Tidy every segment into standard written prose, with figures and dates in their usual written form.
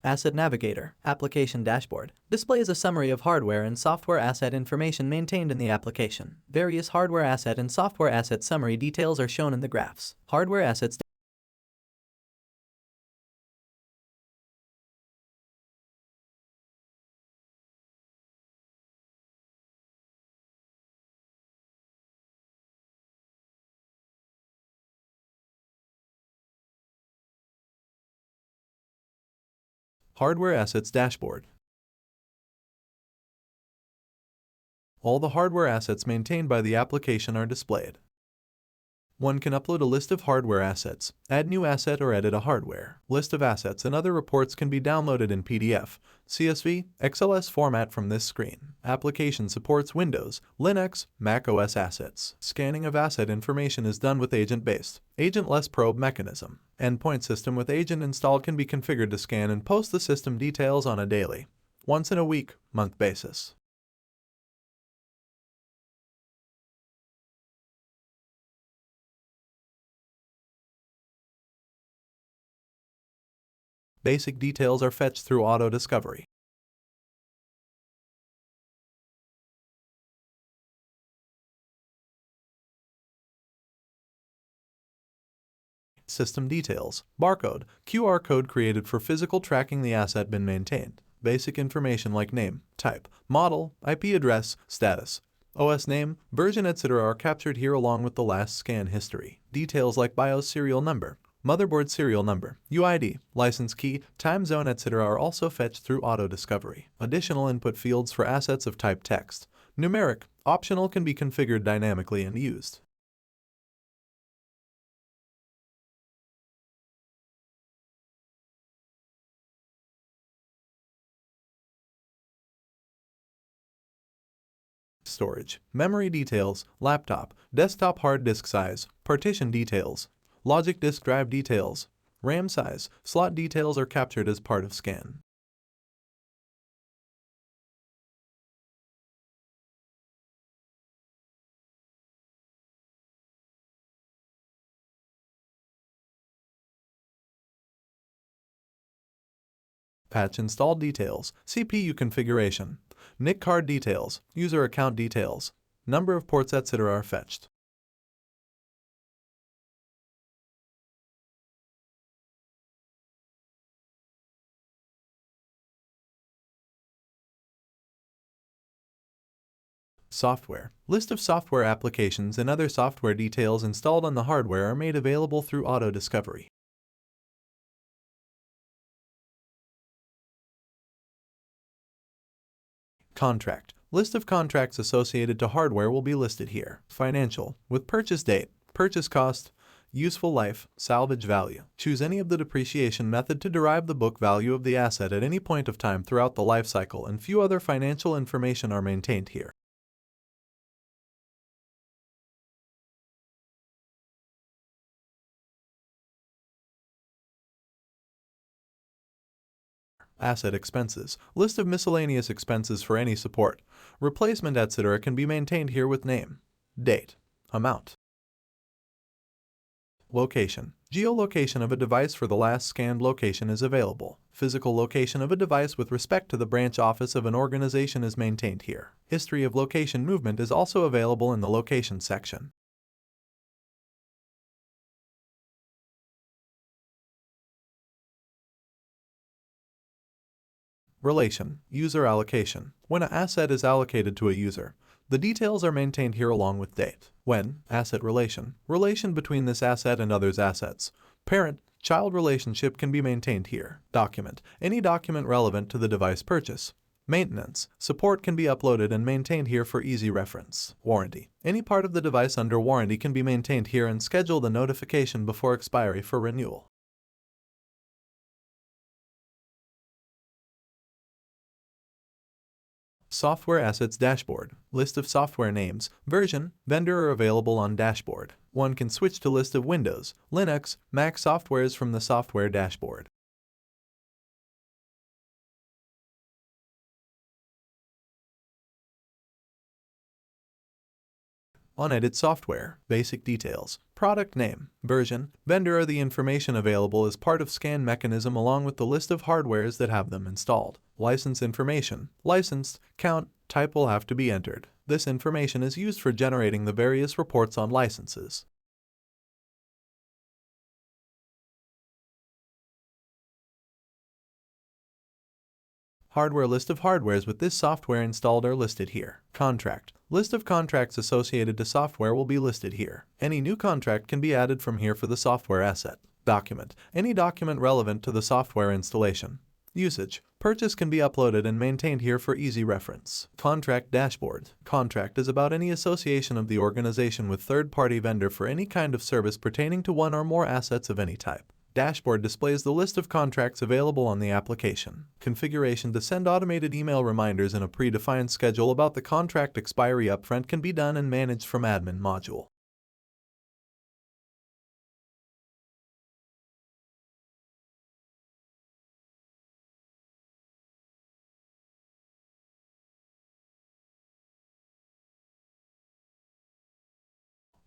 Asset Navigator, Application Dashboard, displays a summary of hardware and software asset information maintained in the application. Various hardware asset and software asset summary details are shown in the graphs. Hardware assets Hardware Assets Dashboard. All the hardware assets maintained by the application are displayed. One can upload a list of hardware assets, add new asset or edit a hardware. List of assets and other reports can be downloaded in PDF, CSV, XLS format from this screen. Application supports Windows, Linux, Mac OS assets. Scanning of asset information is done with agent-based, agentless probe mechanism. Endpoint system with agent installed can be configured to scan and post the system details on a daily, once in a week, month basis. Basic details are fetched through auto discovery. System details, barcode, QR code created for physical tracking the asset been maintained. Basic information like name, type, model, IP address, status, OS name, version, etc. are captured here along with the last scan history. Details like BIOS serial number, motherboard serial number, UID, license key, time zone, etc. are also fetched through auto discovery. Additional input fields for assets of type text, numeric, optional can be configured dynamically and used. Storage, memory details, laptop, desktop hard disk size, partition details, logic disk drive details, RAM size, slot details are captured as part of scan. Patch install details, CPU configuration, NIC card details, user account details, number of ports, etc. are fetched. Software. List of software applications and other software details installed on the hardware are made available through auto discovery. Contract. List of contracts associated to hardware will be listed here. Financial, with purchase date, purchase cost, useful life, salvage value. Choose any of the depreciation method to derive the book value of the asset at any point of time throughout the life cycle, and few other financial information are maintained here. Asset expenses. List of miscellaneous expenses for any support, replacement, etc. can be maintained here with name, date, amount. Location. Geolocation of a device for the last scanned location is available. Physical location of a device with respect to the branch office of an organization is maintained here. History of location movement is also available in the location section. Relation. User allocation. When an asset is allocated to a user, the details are maintained here along with date. When, asset relation. Relation between this asset and others' assets. Parent-child relationship can be maintained here. Document. Any document relevant to the device purchase. Maintenance. Support can be uploaded and maintained here for easy reference. Warranty. Any part of the device under warranty can be maintained here and schedule the notification before expiry for renewal. Software Assets Dashboard. List of software names, version, vendor are available on dashboard. One can switch to list of Windows, Linux, Mac softwares from the software dashboard. Unedited software, basic details, product name, version, vendor are the information available as part of scan mechanism along with the list of hardwares that have them installed. License information, licensed, count, type will have to be entered. This information is used for generating the various reports on licenses. Hardware list of hardwares with this software installed are listed here. Contract. List of contracts associated to software will be listed here. Any new contract can be added from here for the software asset. Document. Any document relevant to the software installation. Usage. Purchase can be uploaded and maintained here for easy reference. Contract dashboard. Contract is about any association of the organization with third-party vendor for any kind of service pertaining to one or more assets of any type. Dashboard displays the list of contracts available on the application. Configuration to send automated email reminders in a predefined schedule about the contract expiry upfront can be done and managed from admin module.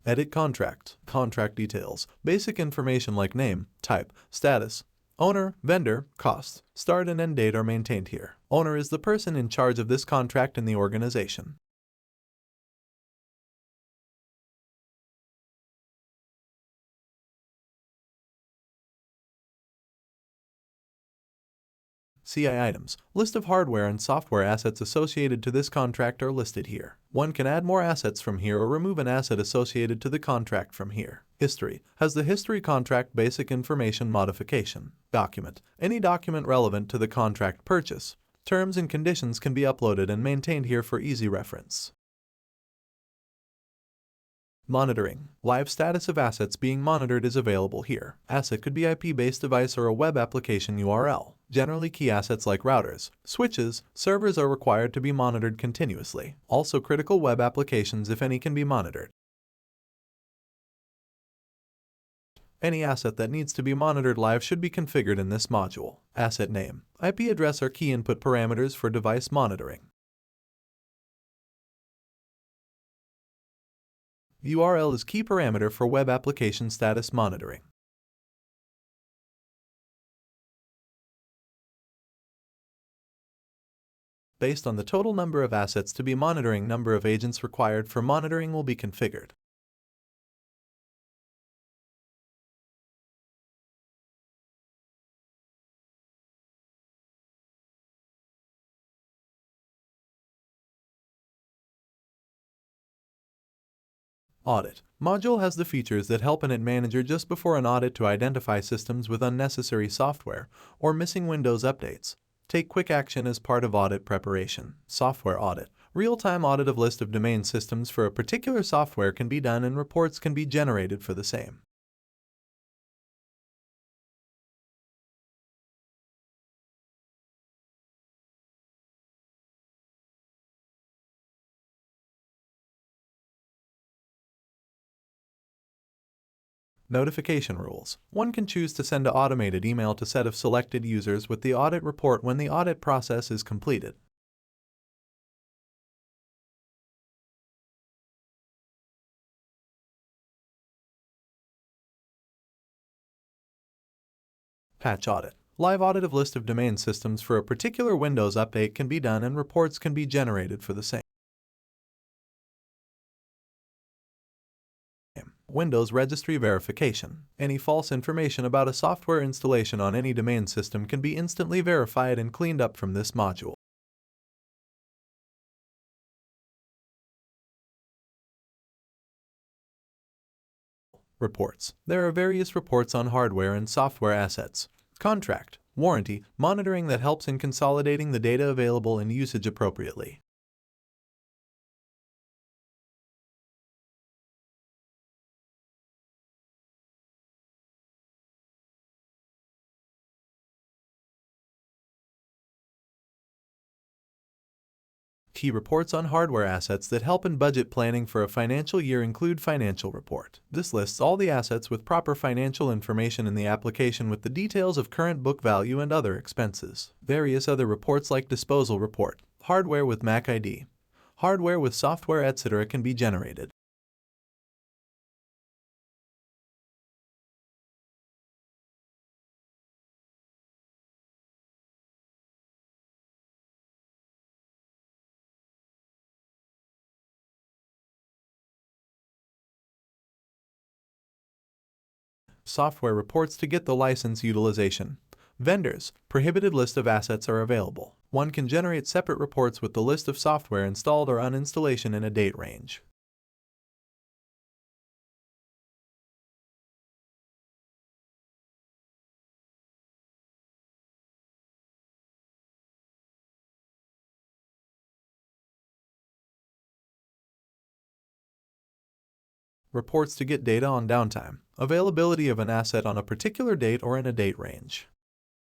Edit contract. Contract details. Basic information like name, type, status, owner, vendor, cost, start and end date are maintained here. Owner is the person in charge of this contract in the organization. CI items. List of hardware and software assets associated to this contract are listed here. One can add more assets from here or remove an asset associated to the contract from here. History. Has the history contract basic information modification. Document. Any document relevant to the contract purchase. Terms and conditions can be uploaded and maintained here for easy reference. Monitoring. Live status of assets being monitored is available here. Asset could be IP-based device or a web application URL. Generally, key assets like routers, switches, servers are required to be monitored continuously. Also, critical web applications, if any, can be monitored. Any asset that needs to be monitored live should be configured in this module. Asset name. IP address are key input parameters for device monitoring. URL is key parameter for web application status monitoring. Based on the total number of assets to be monitoring, number of agents required for monitoring will be configured. Audit. Module has the features that help an IT manager just before an audit to identify systems with unnecessary software or missing Windows updates. Take quick action as part of audit preparation. Software audit. Real-time audit of list of domain systems for a particular software can be done and reports can be generated for the same. Notification rules. One can choose to send an automated email to set of selected users with the audit report when the audit process is completed. Patch audit. Live audit of list of domain systems for a particular Windows update can be done and reports can be generated for the same. Windows Registry Verification. Any false information about a software installation on any domain system can be instantly verified and cleaned up from this module. Reports. There are various reports on hardware and software assets. Contract, warranty, monitoring that helps in consolidating the data available and usage appropriately. Key reports on hardware assets that help in budget planning for a financial year include financial report. This lists all the assets with proper financial information in the application with the details of current book value and other expenses. Various other reports like disposal report, hardware with MAC ID, hardware with software, etc. can be generated. Software reports to get the license utilization. Vendors, prohibited list of assets are available. One can generate separate reports with the list of software installed or uninstallation in a date range. Reports to get data on downtime, availability of an asset on a particular date or in a date range.